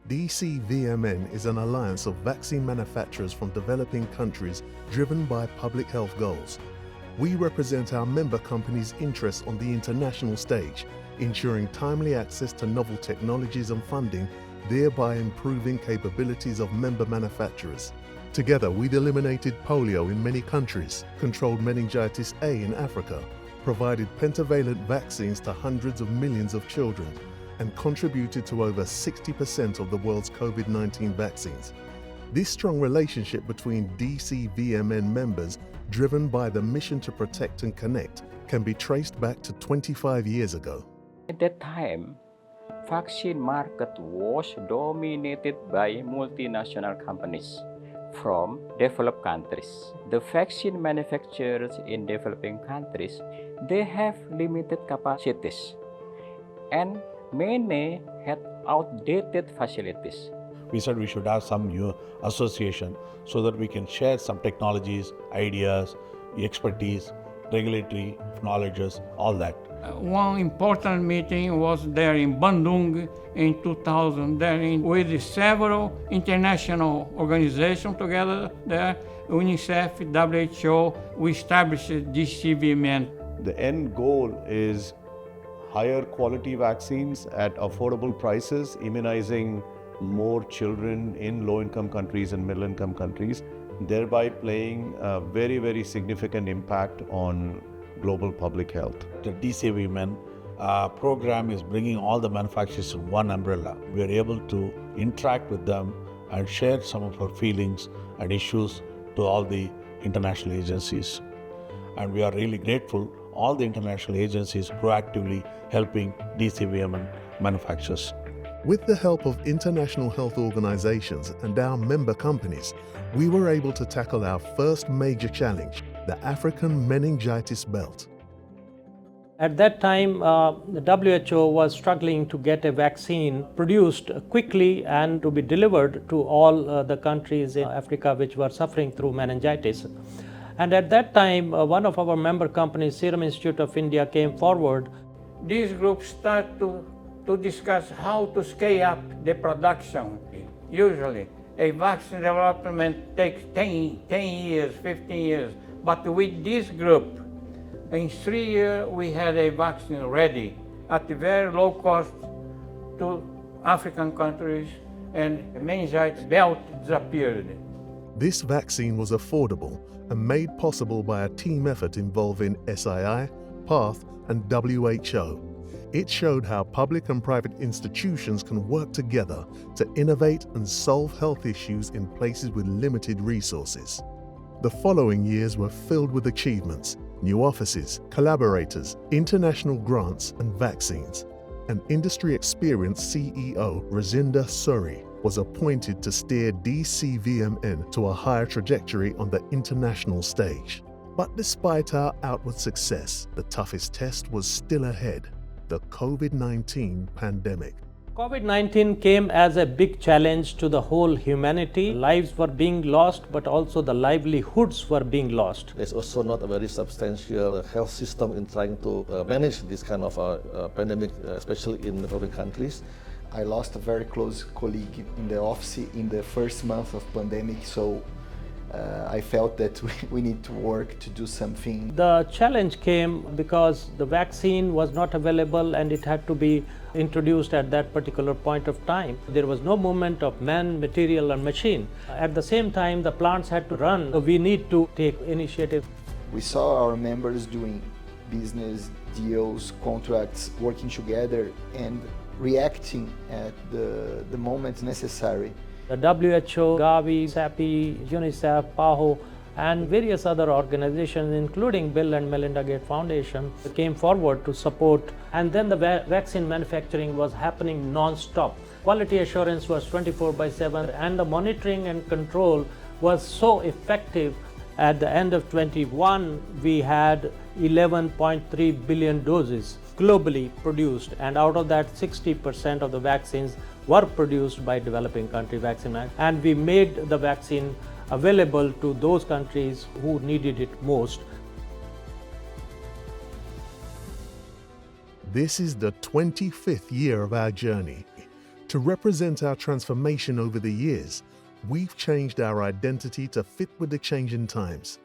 DCVMN is an alliance of vaccine manufacturers from developing countries driven by public health goals. We represent our member companies' interests on the international stage, ensuring timely access to novel technologies and funding, thereby improving capabilities of member manufacturers. Together, we'd eliminated polio in many countries, controlled meningitis A in Africa, provided pentavalent vaccines to hundreds of millions of children, and contributed to over 60% of the world's COVID-19 vaccines. This strong relationship between DCVMN members, driven by the mission to protect and connect, can be traced back to 25 years ago. At that time, vaccine market was dominated by multinational companies from developed countries. The vaccine manufacturers in developing countries, they have limited capacities, and many had outdated facilities. We said we should have some new association so that we can share some technologies, ideas, expertise, regulatory knowledges, all that. One important meeting was there in Bandung in 2000, with several international organizations together there, UNICEF, WHO, we established DCVMN. The end goal is higher quality vaccines at affordable prices, immunizing more children in low-income countries and middle-income countries, thereby playing a very, very significant impact on global public health. The DCVMN program is bringing all the manufacturers in one umbrella. We are able to interact with them and share some of our feelings and issues to all the international agencies. And we are really grateful all the international agencies proactively helping DCVMN manufacturers. With the help of international health organizations and our member companies, we were able to tackle our first major challenge, the African meningitis belt. At that time, the WHO was struggling to get a vaccine produced quickly and to be delivered to all the countries in Africa which were suffering through meningitis. And at that time, one of our member companies, Serum Institute of India, came forward. These groups start to discuss how to scale up the production. Usually, a vaccine development takes 10 years, 15 years. But with this group, in 3 years, we had a vaccine ready at a very low cost to African countries, and the meningitis belt disappeared. This vaccine was affordable and made possible by a team effort involving SII, PATH, and WHO. It showed how public and private institutions can work together to innovate and solve health issues in places with limited resources. The following years were filled with achievements, new offices, collaborators, international grants, and vaccines. An industry-experienced CEO, Razinda Suri, was appointed to steer DCVMN to a higher trajectory on the international stage. But despite our outward success, the toughest test was still ahead: the COVID-19 pandemic. COVID-19 came as a big challenge to the whole humanity. Lives were being lost, but also the livelihoods were being lost. There's also not a very substantial health system in trying to manage this kind of pandemic, especially in developing countries. I lost a very close colleague in the office in the first month of pandemic, so I felt that we need to work to do something. The challenge came because the vaccine was not available and it had to be introduced at that particular point of time. There was no movement of man, material and machine. At the same time, the plants had to run. So we need to take initiative. We saw our members doing business deals, contracts, working together and reacting at the moment necessary. The WHO, Gavi, CEPI, UNICEF, PAHO, and various other organizations, including Bill and Melinda Gates Foundation, came forward to support. And then the vaccine manufacturing was happening non-stop. Quality assurance was 24/7, and the monitoring and control was so effective. At the end of 21, we had 11.3 billion doses globally produced, and out of that, 60% of the vaccines were produced by developing country vaccine, and we made the vaccine available to those countries who needed it most. This is the 25th year of our journey. To represent our transformation over the years, we've changed our identity to fit with the changing times.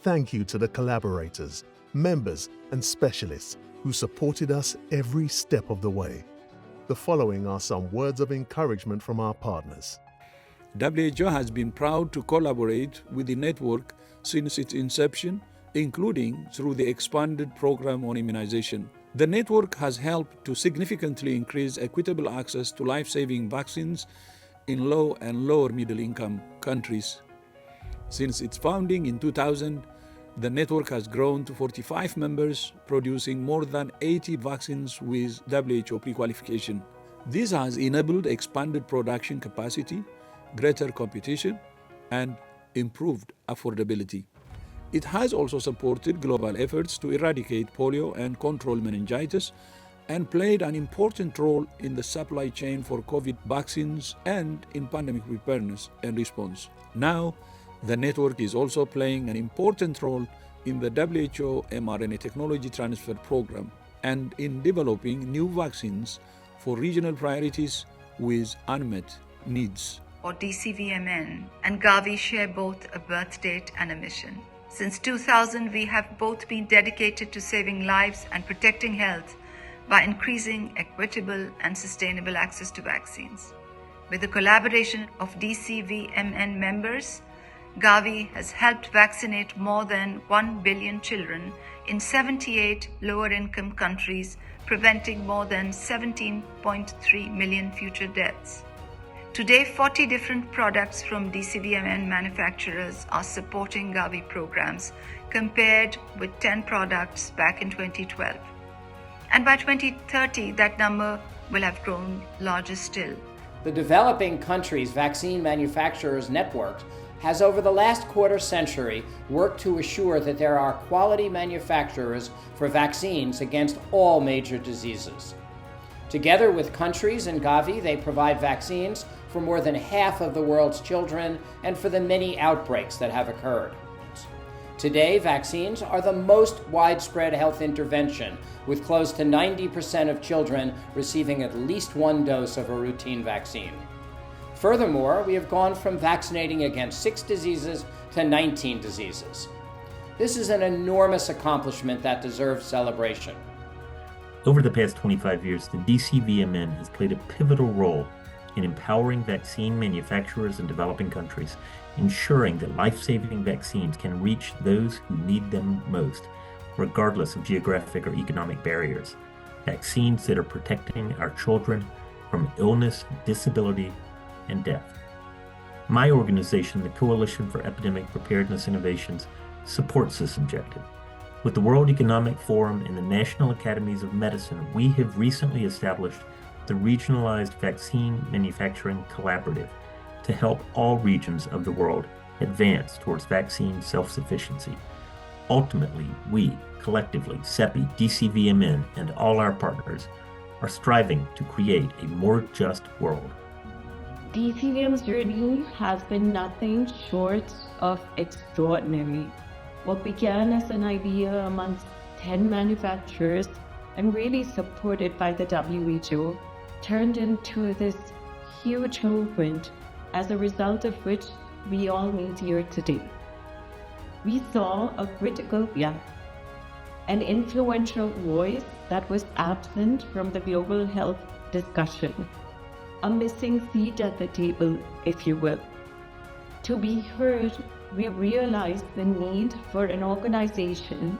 Thank you to the collaborators, members, and specialists who supported us every step of the way. The following are some words of encouragement from our partners. WHO has been proud to collaborate with the network since its inception, including through the expanded program on immunization. The network has helped to significantly increase equitable access to life-saving vaccines in low and lower middle-income countries. Since its founding in 2000, the network has grown to 45 members, producing more than 80 vaccines with WHO pre-qualification. This has enabled expanded production capacity, greater competition, and improved affordability. It has also supported global efforts to eradicate polio and control meningitis, and played an important role in the supply chain for COVID vaccines and in pandemic preparedness and response. Now, the network is also playing an important role in the WHO mRNA technology transfer program and in developing new vaccines for regional priorities with unmet needs. Or DCVMN, and Gavi share both a birth date and a mission. Since 2000, we have both been dedicated to saving lives and protecting health by increasing equitable and sustainable access to vaccines. With the collaboration of DCVMN members, Gavi has helped vaccinate more than 1 billion children in 78 lower-income countries, preventing more than 17.3 million future deaths. Today, 40 different products from DCVMN manufacturers are supporting Gavi programs, compared with 10 products back in 2012. And by 2030, that number will have grown larger still. The Developing Countries Vaccine Manufacturers Network has over the last quarter century worked to assure that there are quality manufacturers for vaccines against all major diseases. Together with countries and Gavi, they provide vaccines for more than half of the world's children and for the many outbreaks that have occurred. Today, vaccines are the most widespread health intervention, with close to 90% of children receiving at least one dose of a routine vaccine. Furthermore, we have gone from vaccinating against 6 diseases to 19 diseases. This is an enormous accomplishment that deserves celebration. Over the past 25 years, the DCVMN has played a pivotal role in empowering vaccine manufacturers in developing countries, ensuring that life-saving vaccines can reach those who need them most, regardless of geographic or economic barriers. Vaccines that are protecting our children from illness, disability, and death. My organization, the Coalition for Epidemic Preparedness Innovations, supports this objective. With the World Economic Forum and the National Academies of Medicine, we have recently established the Regionalized Vaccine Manufacturing Collaborative to help all regions of the world advance towards vaccine self-sufficiency. Ultimately, we, collectively, CEPI, DCVMN, and all our partners, are striving to create a more just world. DCVM's journey has been nothing short of extraordinary. What began as an idea amongst 10 manufacturers and really supported by the WHO turned into this huge movement, as a result of which we all meet here today. We saw a critical gap, an influential voice that was absent from the global health discussion, a missing seat at the table, if you will. To be heard, we realized the need for an organization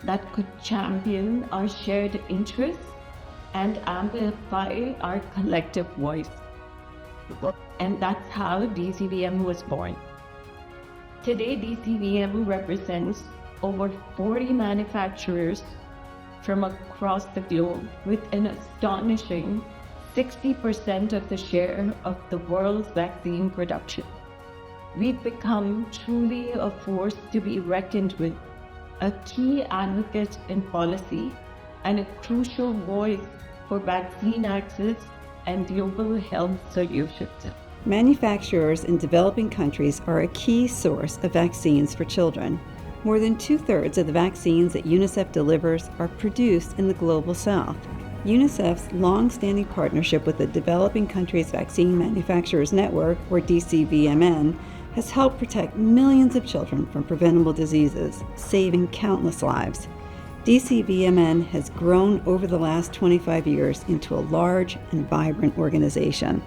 that could champion our shared interests and amplify our collective voice. And that's how DCVM was born. Today, DCVM represents over 40 manufacturers from across the globe, with an astonishing 60% of the share of the world's vaccine production. We've become truly a force to be reckoned with, a key advocate in policy, and a crucial voice for vaccine access and global health solutions. Manufacturers in developing countries are a key source of vaccines for children. More than 2/3 of the vaccines that UNICEF delivers are produced in the global south. UNICEF's long-standing partnership with the Developing Countries Vaccine Manufacturers Network, or DCVMN, has helped protect millions of children from preventable diseases, saving countless lives. DCVMN has grown over the last 25 years into a large and vibrant organization.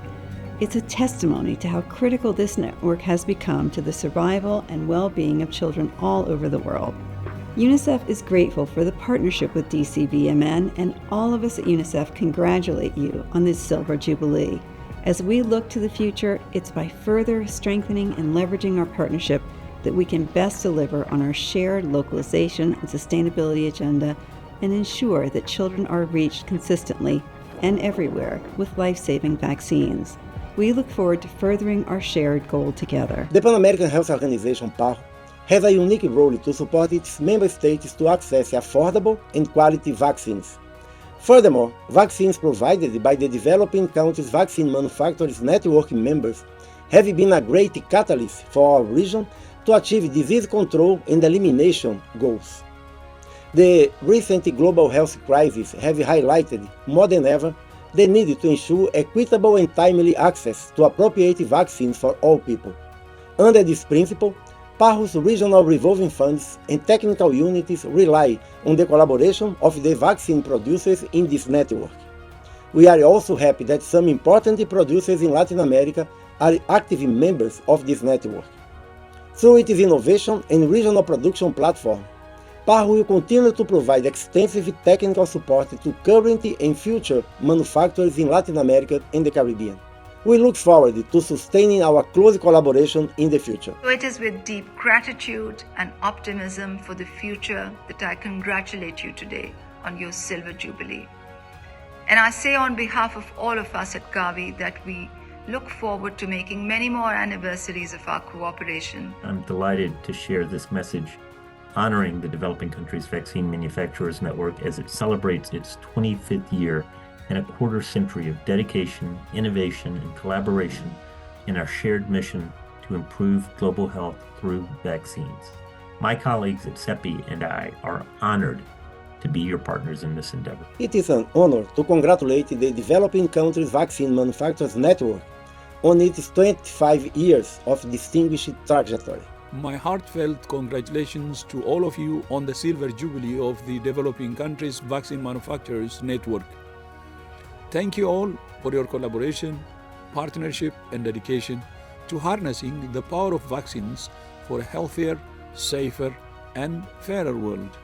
It's a testimony to how critical this network has become to the survival and well-being of children all over the world. UNICEF is grateful for the partnership with DCVMN, and all of us at UNICEF congratulate you on this Silver Jubilee. As we look to the future, it's by further strengthening and leveraging our partnership that we can best deliver on our shared localization and sustainability agenda and ensure that children are reached consistently and everywhere with life-saving vaccines. We look forward to furthering our shared goal together. The Pan American Health Organization, PAHO, has a unique role to support its member states to access affordable and quality vaccines. Furthermore, vaccines provided by the Developing Countries Vaccine Manufacturers Network members have been a great catalyst for our region to achieve disease control and elimination goals. The recent global health crisis have highlighted more than ever the need to ensure equitable and timely access to appropriate vaccines for all people. Under this principle, PAHO's regional revolving funds and technical units rely on the collaboration of the vaccine producers in this network. We are also happy that some important producers in Latin America are active members of this network. Through its innovation and regional production platform, PAHO will continue to provide extensive technical support to current and future manufacturers in Latin America and the Caribbean. We look forward to sustaining our close collaboration in the future. So it is with deep gratitude and optimism for the future that I congratulate you today on your Silver Jubilee. And I say on behalf of all of us at Gavi that we look forward to making many more anniversaries of our cooperation. I'm delighted to share this message honoring the Developing Countries Vaccine Manufacturers Network as it celebrates its 25th year and a quarter century of dedication, innovation, and collaboration in our shared mission to improve global health through vaccines. My colleagues at CEPI and I are honored to be your partners in this endeavor. It is an honor to congratulate the Developing Countries Vaccine Manufacturers Network on its 25 years of distinguished trajectory. My heartfelt congratulations to all of you on the Silver Jubilee of the Developing Countries Vaccine Manufacturers Network. Thank you all for your collaboration, partnership, and dedication to harnessing the power of vaccines for a healthier, safer, and fairer world.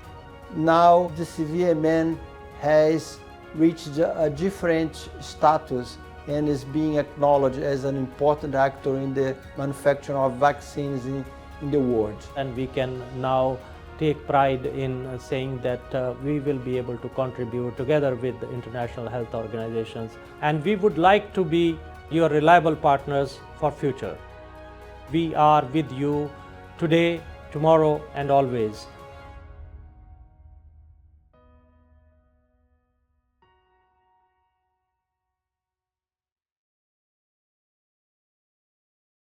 Now the DCVMN has reached a different status and is being acknowledged as an important actor in the manufacturing of vaccines in the world. And we can now take pride in saying that we will be able to contribute together with the international health organizations, and we would like to be your reliable partners for future. We are with you today, tomorrow, and always.